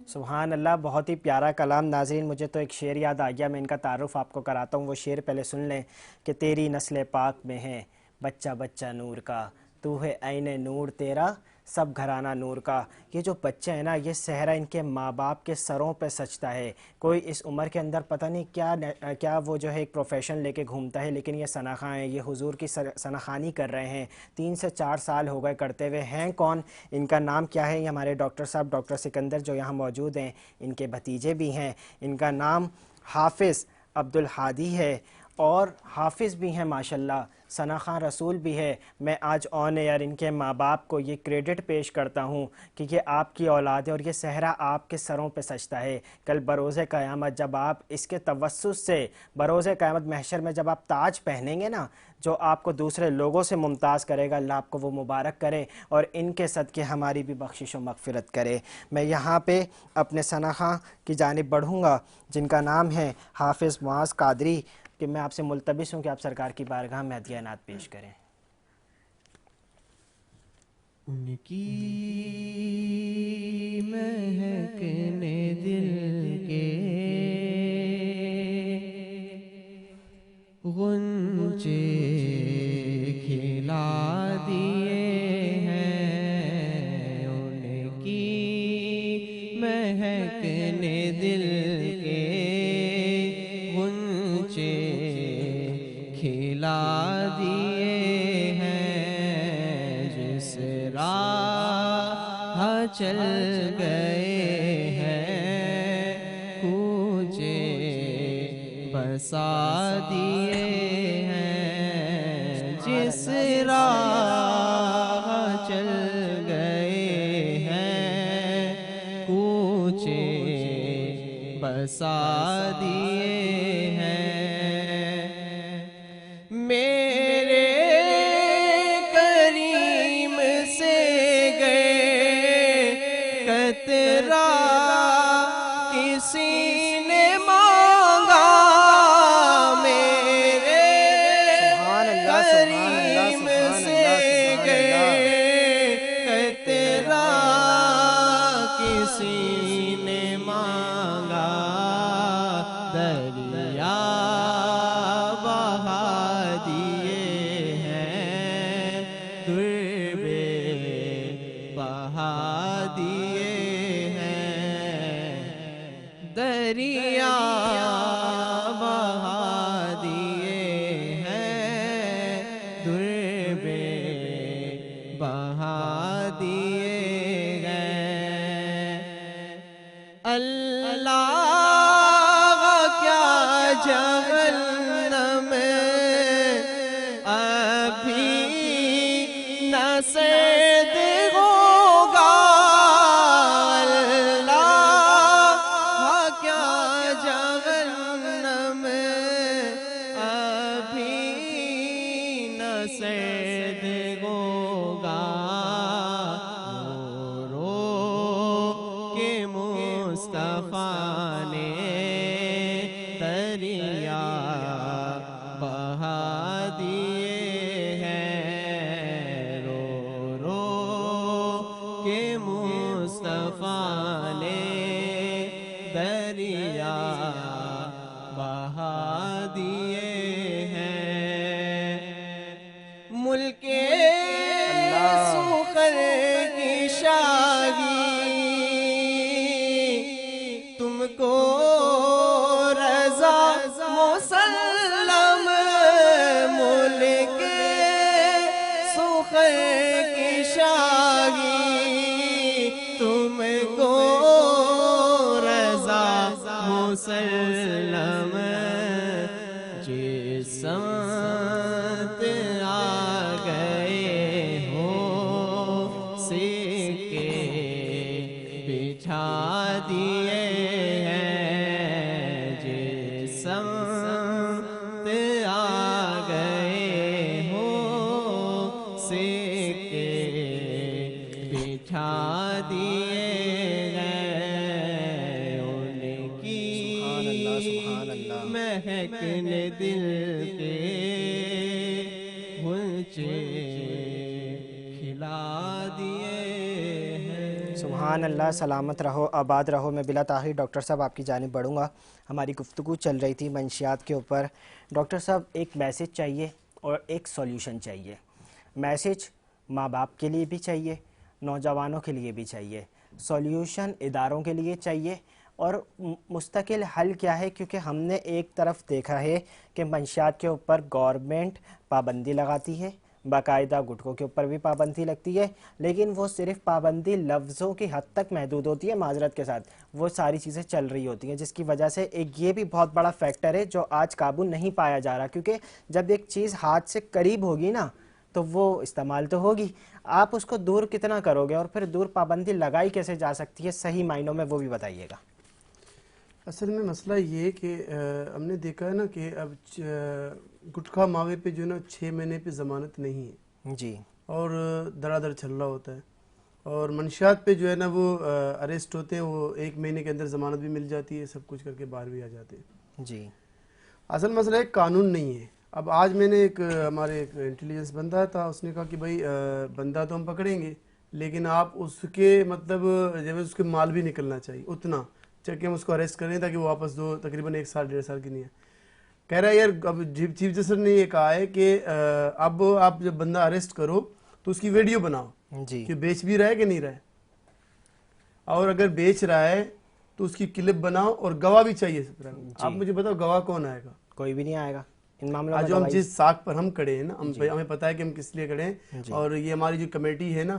سبحان اللہ. بہت ہی پیارا کلام. ناظرین مجھے تو ایک شعر یاد آ گیا، میں ان کا تعارف آپ کو کراتا ہوں. وہ شعر پہلے سن لیں کہ تیری نسل پاک میں ہے بچہ بچہ نور کا، تو ہے عین نور تیرا سب گھرانہ نور کا. یہ جو بچہ ہے نا، یہ صحرا ان کے ماں باپ کے سروں پہ سجتا ہے. کوئی اس عمر کے اندر پتہ نہیں کیا وہ جو ہے ایک پروفیشن لے کے گھومتا ہے، لیکن یہ ثناخواں ہیں، یہ حضور کی ثناخوانی کر رہے ہیں. 3 سے 4 سال ہو گئے کرتے ہوئے. ہیں کون؟ ان کا نام کیا ہے؟ یہ ہمارے ڈاکٹر صاحب ڈاکٹر سکندر جو یہاں موجود ہیں، ان کے بھتیجے بھی ہیں. ان کا نام حافظ عبدالہادی ہے اور حافظ بھی ہیں ماشاءاللہ، ثناخواں رسول بھی ہے. میں آج آن ایئر ان کے ماں باپ کو یہ کریڈٹ پیش کرتا ہوں کہ یہ آپ کی اولاد ہے اور یہ صحرا آپ کے سروں پہ سجتا ہے. کل بروز قیامت جب آپ اس کے توسط سے بروز قیامت محشر میں جب آپ تاج پہنیں گے نا، جو آپ کو دوسرے لوگوں سے ممتاز کرے گا، اللہ آپ کو وہ مبارک کرے اور ان کے صدقے ہماری بھی بخشش و مغفرت کرے. میں یہاں پہ اپنے ثناخواں کی جانب بڑھوں گا جن کا نام ہے حافظ معاذ قادری، کہ میں آپ سے ملتمس ہوں کہ آپ سرکار کی بارگاہ میں ہدیہ نعت پیش کریں. ان کی مہکنے دل کے غنچے کھلا دیے ہیں. ان کی مہکنے دل کے غنچے کھلا دیے ہیں. جس راہ چل گئے ہیں کوچے بسا دیے ہیں. جس راہ چل گئے ہیں کوچے بسا دیے ہیں. میرے کریم سے گئے قطرہ کسی نے مانگا. میرے کریم سے گئے قطرہ کسی نے مانگا. دریا بہا دیے ہیں دربے بہا دیے ہیں. دریا بہا دیے ہیں دربے بہا دیے گئے اللہ کیا جہنم ابھی نہ صید ہوگا اللہ کیا جہنم ابھی نہ صید ہوگا رو رو کے مصطفیٰ نے دریا بہا دیے ہیں رو رو کے مصطفیٰ نے دریا بہا دیے ہیں ملک سخر کی شاہی تم کو رضا مسلم ملک سخر کی شاہی تم کو رضا مسلم جس سمت آ گئے ہو سکے بچھا دیے ہیں جس سمت آ گئے ہو سکے بچھا دیے ہیں ان سبحان کی اللہ مہکنے دل کے غنچے کھلا دیے ہیں سبحان اللہ. سلامت رہو، آباد رہو. میں بلا تاخیر ڈاکٹر صاحب آپ کی جانب بڑھوں گا. ہماری گفتگو چل رہی تھی منشیات کے اوپر. ڈاکٹر صاحب ایک میسج چاہیے اور ایک سولیوشن چاہیے. میسج ماں باپ کے لیے بھی چاہیے، نوجوانوں کے لیے بھی چاہیے، سولیوشن اداروں کے لیے چاہیے، اور مستقل حل کیا ہے؟ کیونکہ ہم نے ایک طرف دیکھا ہے کہ منشیات کے اوپر گورنمنٹ پابندی لگاتی ہے، باقاعدہ گٹکوں کے اوپر بھی پابندی لگتی ہے، لیکن وہ صرف پابندی لفظوں کی حد تک محدود ہوتی ہے. معذرت کے ساتھ وہ ساری چیزیں چل رہی ہوتی ہیں، جس کی وجہ سے ایک یہ بھی بہت بڑا فیکٹر ہے جو آج قابو نہیں پایا جا رہا. کیونکہ جب ایک چیز ہاتھ سے قریب ہوگی نا تو وہ استعمال تو ہوگی، آپ اس کو دور کتنا کرو گے، اور پھر دور پابندی لگائی کیسے جا سکتی ہے صحیح معنوں میں، وہ بھی بتائیے گا. اصل میں مسئلہ یہ کہ ہم نے دیکھا ہے نا کہ اب گٹکا ماوے پہ جو ہے نا 6 مہینے پہ ضمانت نہیں ہے جی، اور دڑا دڑ چل رہا ہوتا ہے، اور منشیات پہ جو ہے نا وہ اریسٹ ہوتے ہیں، وہ 1 مہینے کے اندر ضمانت بھی مل جاتی ہے، سب کچھ کر کے باہر بھی آ جاتے ہیں. جی، اصل مسئلہ ایک قانون نہیں ہے. اب آج میں نے ہمارے ایک انٹیلیجنس بندہ تھا، اس نے کہا کہ بھائی بندہ تو ہم پکڑیں گے، لیکن آپ اس کے مطلب جب اس کے مال بھی نکلنا چاہیے اتنا، چاہے کہ ہم اس کو اریسٹ کریں تاکہ وہ واپس دو تقریباً 1 سال 1.5 سال کی نہیں ہے. کہہ رہا ہے یار اب چیف جسٹس نے یہ کہا ہے کہ اب آپ جب بندہ اریسٹ کرو تو اس کی ویڈیو بناؤ جی، کہ بیچ بھی رہا ہے کہ نہیں رہا ہے، اور اگر بیچ رہا ہے تو اس کی کلپ بناؤ، اور گواہ بھی چاہیے. آپ مجھے بتاؤ گواہ کون آئے گا؟ کوئی بھی نہیں آئے گا ان معاملوں آج میں. جو ہم جس ساکھ پر ہم کھڑے ہیں نا، ہمیں پتہ ہے کہ ہم کس لیے کھڑے ہیں، اور یہ ہماری جو کمیٹی ہے نا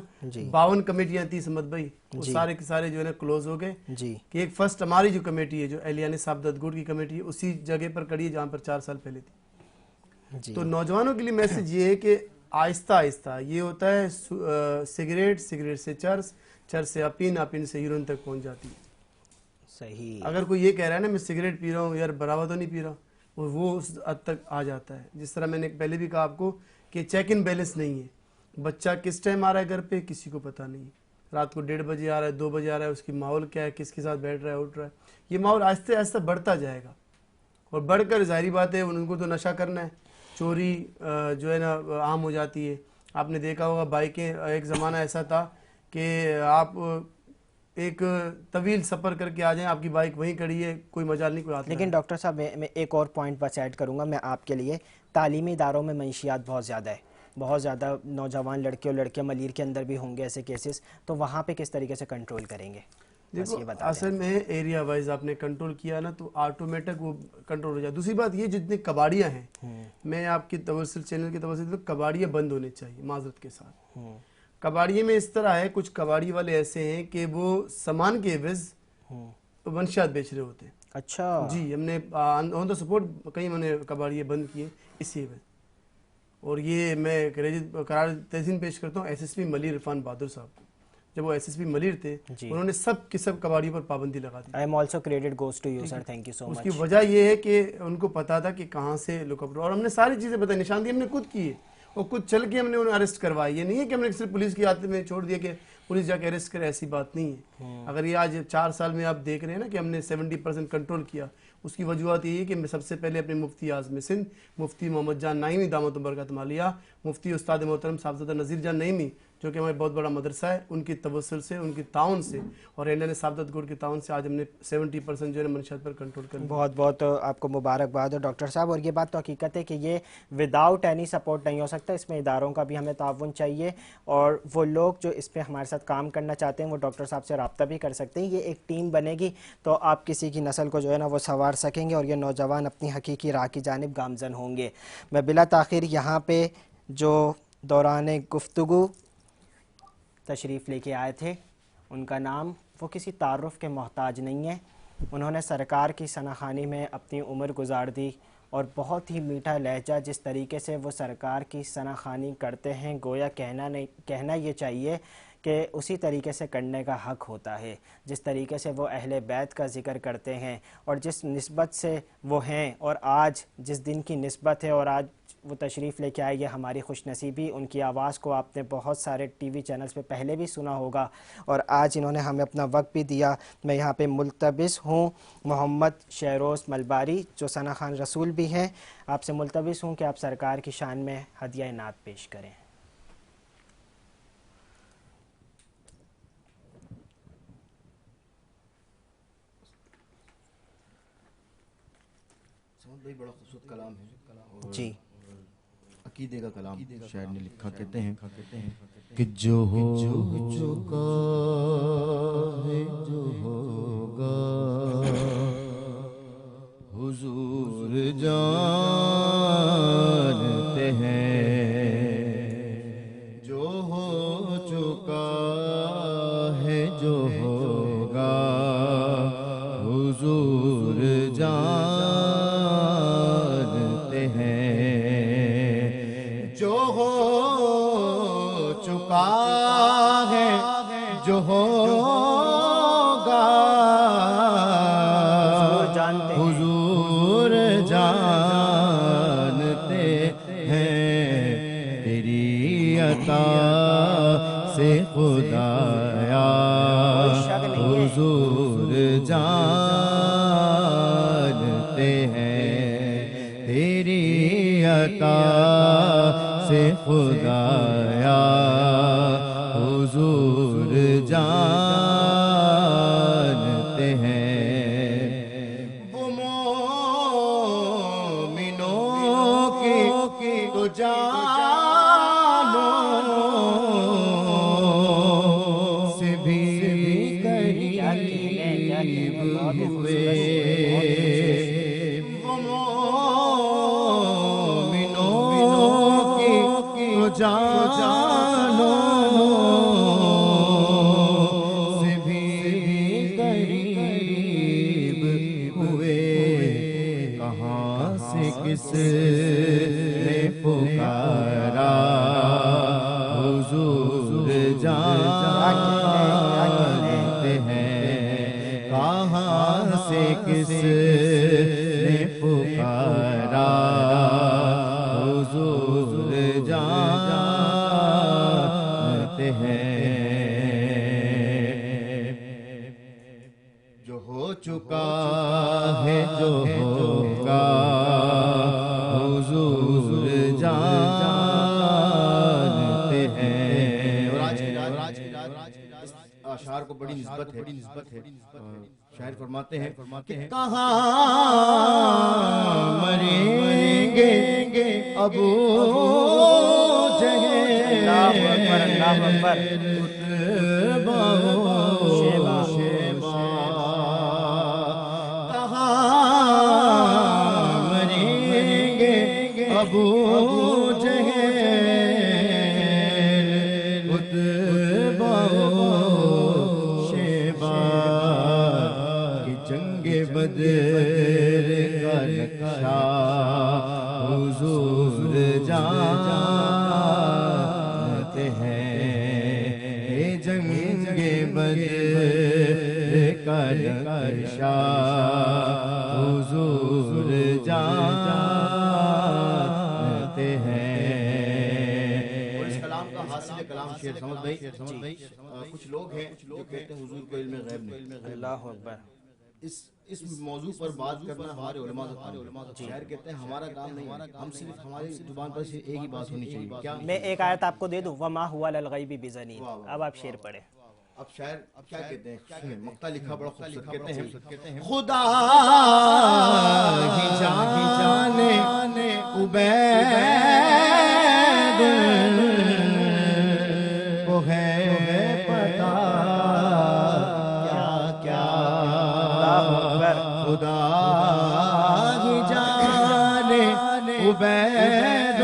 52 کمیٹیاں تھی سمت بھائی، وہ سارے کے سارے جو ہے نا کلوز ہو گئے. جی، کہ ایک فرسٹ ہماری جو کمیٹی ہے جو اہلیان صاحب ددگوڑ کی کمیٹی ہے، اسی جگہ پر کھڑی ہے جہاں پر 4 سال پہلے تھی. تو نوجوانوں کے لیے میسج یہ ہے کہ آہستہ آہستہ یہ ہوتا ہے، سگریٹ سے چرس سے اپین سے ہیروئن تک پہنچ جاتی ہے. صحیح. اگر کوئی یہ کہہ رہا ہے نا میں سگریٹ پی رہا ہوں یار، برابر تو نہیں پی رہا، وہ اس حد تک آ جاتا ہے. جس طرح میں نے پہلے بھی کہا آپ کو کہ چیک ان بیلنس نہیں ہے. بچہ کس ٹائم آ رہا ہے گھر پہ کسی کو پتہ نہیں، رات کو 1:30 بجے آ رہا ہے، 2 بجے آ رہا ہے، اس کی ماحول کیا ہے، کس کے ساتھ بیٹھ رہا ہے، اٹھ رہا ہے. یہ ماحول آہستہ آہستہ بڑھتا جائے گا، اور بڑھ کر ظاہری بات ہے ان کو تو نشہ کرنا ہے. چوری جو ہے نا عام ہو جاتی ہے. آپ نے دیکھا ہوگا بائکیں، ایک زمانہ ایسا تھا کہ آپ ایک طویل سفر کر کے آ جائیں، آپ کی بائک وہیں کھڑی ہے، کوئی مجال نہیں، کوئی ہاتھ. لیکن ڈاکٹر صاحب میں ایک اور پوائنٹ بس ایڈ کروں گا میں آپ کے لیے. تعلیمی اداروں میں منشیات بہت زیادہ ہے، بہت زیادہ نوجوان لڑکے اور لڑکیاں ملیر کے اندر بھی ہوں گے ایسے کیسز، تو وہاں پہ کس طریقے سے کنٹرول کریں گے؟ دیکھو اصل میں ایریا وائز آپ نے کنٹرول کیا نا تو آٹومیٹک وہ کنٹرول ہو جائے. دوسری بات یہ جتنے کباڑیاں ہیں، میں آپ کی توسل چینل کی توسل کباڑیاں بند ہونے چاہیے معذرت کے ساتھ. کباڑیے میں اس طرح ہے، کچھ کباڑی والے ایسے ہیں کہ وہ سامان کے عوض منشیات بیچ رہے ہوتے ہیں. اچھا جی ہم نے آن دا سپورٹ کئی میں نے کباڑیے بند کیے اسی عوض. اور یہ میں قرار تحسین پیش کرتا ہوں S S P Malir Irfan Bahadur صاحب کو. جب وہ ایس ایس پی ملیر تھے انہوں نے سب کی سب کباڑیوں پر پابندی لگا دی. I am also credit goes to you sir, thank you so us much. کی وجہ یہ ہے کہ ان کو پتا تھا کہ کہاں سے لک اپ، اور ہم نے ساری چیزیں بتائی، نشاندہی ہم نے خود کی ہے اور خود چل کے ہم نے انہیں اریسٹ کروائی. یہ نہیں ہے کہ ہم نے صرف پولیس کی ہاتھ میں چھوڑ دیا کہ پولیس جا کے اریسٹ کرے، ایسی بات نہیں ہے. اگر یہ آج 4 سال میں آپ دیکھ رہے ہیں نا کہ ہم نے 70% کنٹرول کیا، اس کی وجوہات یہی ہے کہ میں سب سے پہلے اپنے مفتی اعظم سندھ مفتی محمد جان نعیمی دامت برکاتہم عالیہ، مفتی استاد محترم صاحبزادہ نذیر جان نعیمی جو کہ ہمارے بہت بڑا مدرسہ ہے، ان کی توسل سے، ان کی تعاون سے اور اعلان سعادت گور کی تعاون سے آج ہم نے 70% جو ہے منشیات پر کنٹرول کر لیا. بہت بہت آپ کو مبارکباد ہے ڈاکٹر صاحب. اور یہ بات تو حقیقت ہے کہ یہ وداؤٹ اینی سپورٹ نہیں ہو سکتا، اس میں اداروں کا بھی ہمیں تعاون چاہیے، اور وہ لوگ جو اس پہ ہمارے ساتھ کام کرنا چاہتے ہیں وہ ڈاکٹر صاحب سے رابطہ بھی کر سکتے ہیں. یہ ایک ٹیم بنے گی تو آپ کسی کی نسل کو جو ہے نا وہ سنوار سکیں گے اور یہ نوجوان اپنی حقیقی راہ کی جانب گامزن ہوں گے. میں بلا تاخیر یہاں پہ جو دوران گفتگو تشریف لے کے آئے تھے ان کا نام وہ کسی تعارف کے محتاج نہیں ہے. انہوں نے سرکار کی ثناخوانی میں اپنی عمر گزار دی اور بہت ہی میٹھا لہجہ جس طریقے سے وہ سرکار کی ثناخوانی کرتے ہیں گویا کہنا یہ چاہیے کہ اسی طریقے سے کرنے کا حق ہوتا ہے. جس طریقے سے وہ اہل بیت کا ذکر کرتے ہیں اور جس نسبت سے وہ ہیں اور آج جس دن کی نسبت ہے اور آج وہ تشریف لے کے آئے، یہ ہماری خوش نصیبی. ان کی آواز کو آپ نے بہت سارے ٹی وی چینلز پہ پہلے بھی سنا ہوگا اور آج انہوں نے ہمیں اپنا وقت بھی دیا. میں یہاں پہ ملتبس ہوں محمد شہروز ملباری جو ثنا خان رسول بھی ہیں، آپ سے ملتبس ہوں کہ آپ سرکار کی شان میں ہدیہ نعت پیش کریں. بڑا خوبصورت کلام ہے جی، عقیدے کا کلام شاعر نے لکھا. کہتے ہیں کہ جو ہو چکا ہے جو ہوگا حضور جانتے ہیں، جو ہو چکا ہے جو ہوگا حضور جانتے ہیں، جو ہو چکا ہے جو ہوگا حضور جانتے ہیں. تیری عطا سے خدایا حضور جانتے ہیں، تیری عطا سے خدایا حضور جانتے ہیں. وہ مومنوں کی تو جانو سے بھی قریب ہوئے، وہ مومنوں کی تو جانو سے بھی قریب ہوئے. کہاں سے کس نے پکارا حضور جانتے ہیں، کہاں سے کس نے پکارا حضور جانتے ہیں. جو ہو چکا ہے جو ہوگا حضور جانتے ہیں. اور آج کی اشعار کو بڑی نسبت ہے. شاعر فرماتے ہیں کہ کہاں مریں گے ابو جہل شیبہ، کہاں مریں گے ابو جہل بدر کا نقشہ حضور جانتے ہیں۔ اور اس کلام کا حاصل کلام شعر سمجھ بھائی، کچھ لوگ ہیں جو کہتے ہیں حضور کو علم غیب نہیں۔ اللہ اکبر۔ اس موضوع پر بات کرنا ہمارے علماء کا کام ہے۔ شاعر کہتے ہیں ہمارا کام نہیں، ہم صرف ہماری زبان پر صرف ایک ہی بات ہونی چاہیے، کیا؟ میں ایک آیت آپ کو دے دوں، وَمَا هُوَ لِلْغَيْبِ بِضَنِينٍ۔ اب آپ شعر پڑھیں۔ اب شاعر کیا کہتے ہیں؟ سنیں، مقطع لکھا بڑا خوبصورت، کہتے ہیں خدا ہی جانے عبید کو ہے پتا کیا خدا ہی جانے عبید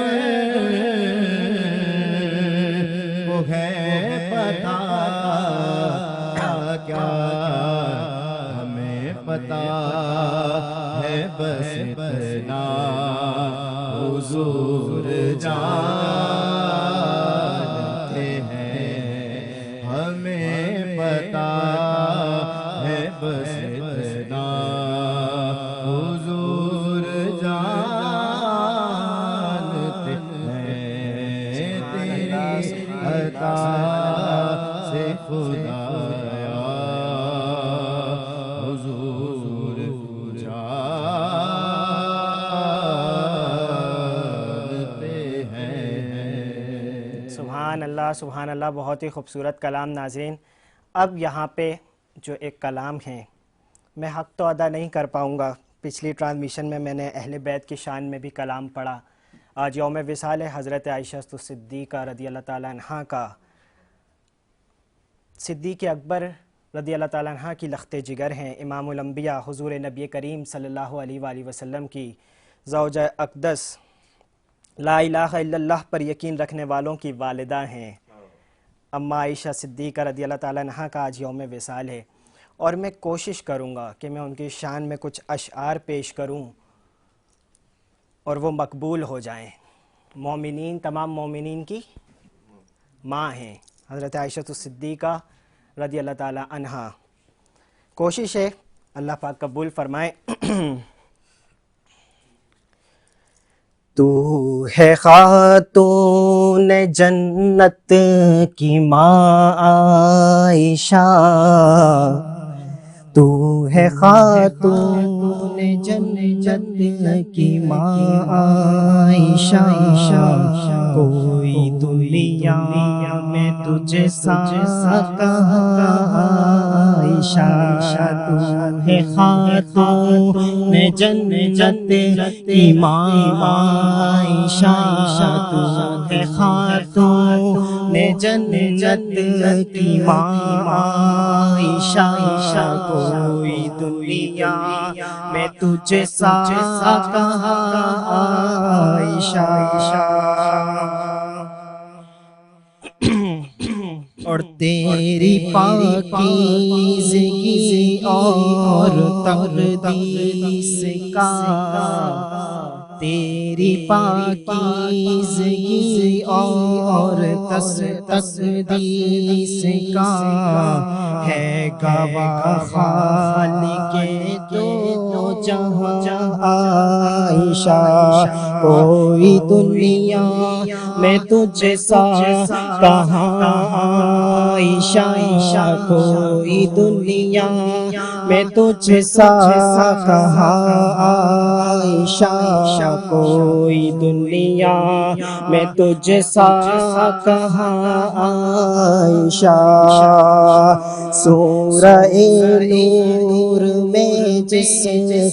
کو ہے پتا کیا، ہمیں پتا ہے بس اتنا حضور جانتے ہیں، ہمیں پتا ہے بس اتنا حضور جانتے ہیں، تیری عطا سے خدا سبحان اللہ، بہت ہی خوبصورت کلام ناظرین۔ اب یہاں پہ جو ایک کلام ہے، میں حق تو ادا نہیں کر پاؤں گا، پچھلی ٹرانسمیشن میں میں نے اہل بیت کی شان میں بھی کلام پڑھا۔ آج یوم وصال حضرت عائشہ صدیقہ رضی اللہ تعالیٰ عنہ کا، صدیق اکبر رضی اللہ تعالیٰ عنہ کی لخت جگر ہیں، امام الانبیاء حضور نبی کریم صلی اللہ علیہ وآلہ وسلم کی زوجہ اقدس، لا الہ الا اللہ پر یقین رکھنے والوں کی والدہ ہیں، اما عائشہ صدیقہ رضی اللہ تعالیٰ عنہ کا آج یوم وصال ہے، اور میں کوشش کروں گا کہ میں ان کی شان میں کچھ اشعار پیش کروں اور وہ مقبول ہو جائیں۔ مومنین، تمام مومنین کی ماں ہیں حضرت عائشہ صدیقہ رضی اللہ تعالیٰ عنہ۔ کوشش ہے اللہ پاک قبول فرمائے۔ تو ہے خاتون جنت کی ماں عائشہ، تو ہے خاتون جنت کی ماں عائشہ، کوئی دنیا میں تجھے سا کہاں عائشہ، تو ہے خاتون جنت کی ماں عائشہ، تو ہے خاتون جنت کی ماں عائشہ، کوئی دنیا میں تجھے سا کہاں عائشہ، اور تیری پاکیزگی اور تقدیس کا، تیری پاکیزگی اور تقدیس کا ہے گواہ خالق دو جہاں عائشہ، کوئی دنیا میں تجھے سا کہاں عائشہ، کوئی دنیا میں تجھے سا کہاں عائشہ، کوئی دنیا میں تجھے سا کہاں عائشہ، سورہ نور میں جس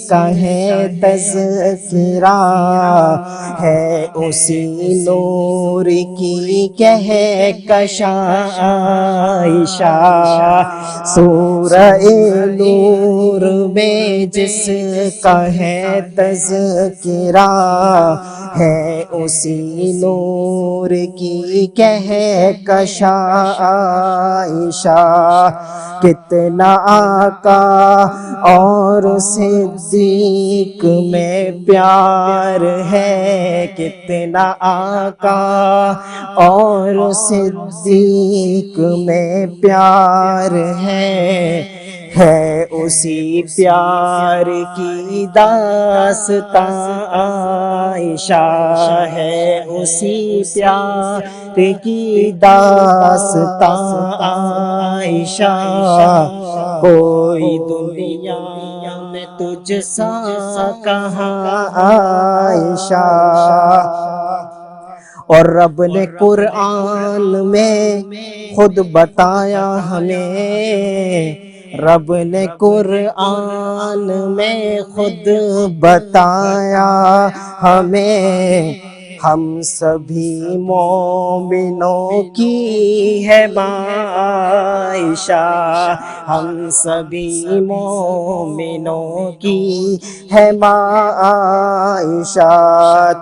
کا ہے تذکرہ ہے، اسی نور کی کہکشاں عائشہ، سورہ نور میں جس کا ہے تذکرہ ہے، اسی نور کی کہکشاں عائشہ، کتنا آقا اور صدیق میں پیار ہے، کتنا آقا اور صدیق میں پیار ہے اسی پیار کی داستان عائشہ ہے اسی پیار کی داستان عائشہ کوئی دنیا میں تجھ سا کہاں عائشہ اور رب نے قرآن میں خود بتایا ہمیں رب نے قرآن میں خود بتایا ہمیں ہم سبھی مومنوں کی ہے ماں عائشہ ہم سبھی مومنوں کی ہے ماں عائشہ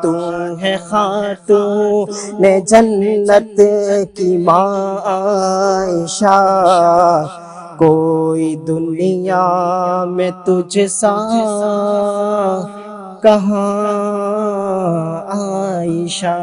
تو ہے خاتون جنت کی ماں عائشہ کوئی دنیا میں تجھ سا کہاں عائشہ۔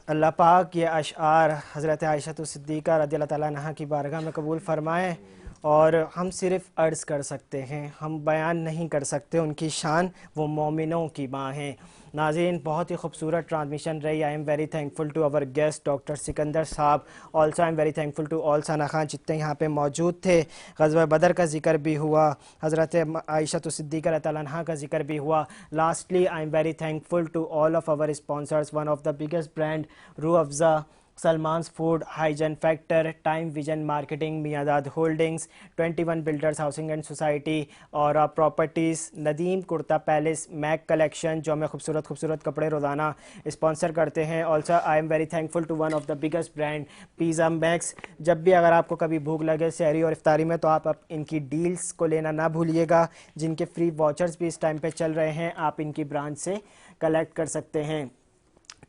اللہ پاک یہ اشعار حضرت عائشہ صدیقہ رضی اللہ تعالیٰ عنہا کی بارگاہ میں قبول فرمائیں، اور ہم صرف عرض کر سکتے ہیں، ہم بیان نہیں کر سکتے ان کی شان، وہ مومنوں کی ماں ہیں۔ ناظرین، بہت ہی خوبصورت ٹرانسمیشن رہی۔ I am very thankful to our guest doctor Sikandar صاحب، also I am very thankful to all Sana Khan جتنے یہاں پہ موجود تھے۔ غزوہ بدر کا ذکر بھی ہوا، حضرت عائشہ صدیقہ رضی اللہ عنہا کا ذکر بھی ہوا۔ Lastly I am very thankful to all of our sponsors, one of the biggest brand Rooh Afza, Salman's food, hygiene factor, time vision marketing, Miadad holdings, 21 builders housing and society اور properties, Nadeem Kurta palace, make collection جو ہمیں خوبصورت خوبصورت کپڑے روزانہ اسپانسر کرتے ہیں۔ Also I am very thankful to one of the biggest brand Pizza Max. جب بھی اگر آپ کو کبھی بھوک لگے سحری اور افطاری میں تو آپ ان کی ڈیلز کو لینا نہ بھولیے گا، جن کے فری واچرز بھی اس ٹائم پہ چل رہے ہیں، آپ ان کی برانچ سے کلیکٹ کر سکتے ہیں۔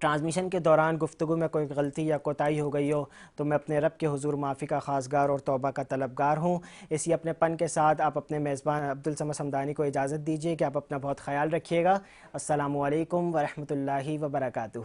ٹرانسمیشن کے دوران گفتگو میں کوئی غلطی یا کوتاہی ہو گئی ہو تو میں اپنے رب کے حضور معافی کا خواستگار اور توبہ کا طلبگار ہوں۔ اسی اپنے پن کے ساتھ آپ اپنے میزبان عبدالصمد حمدانی کو اجازت دیجیے کہ آپ اپنا بہت خیال رکھیے گا۔ السلام علیکم ورحمۃ اللہ وبرکاتہ۔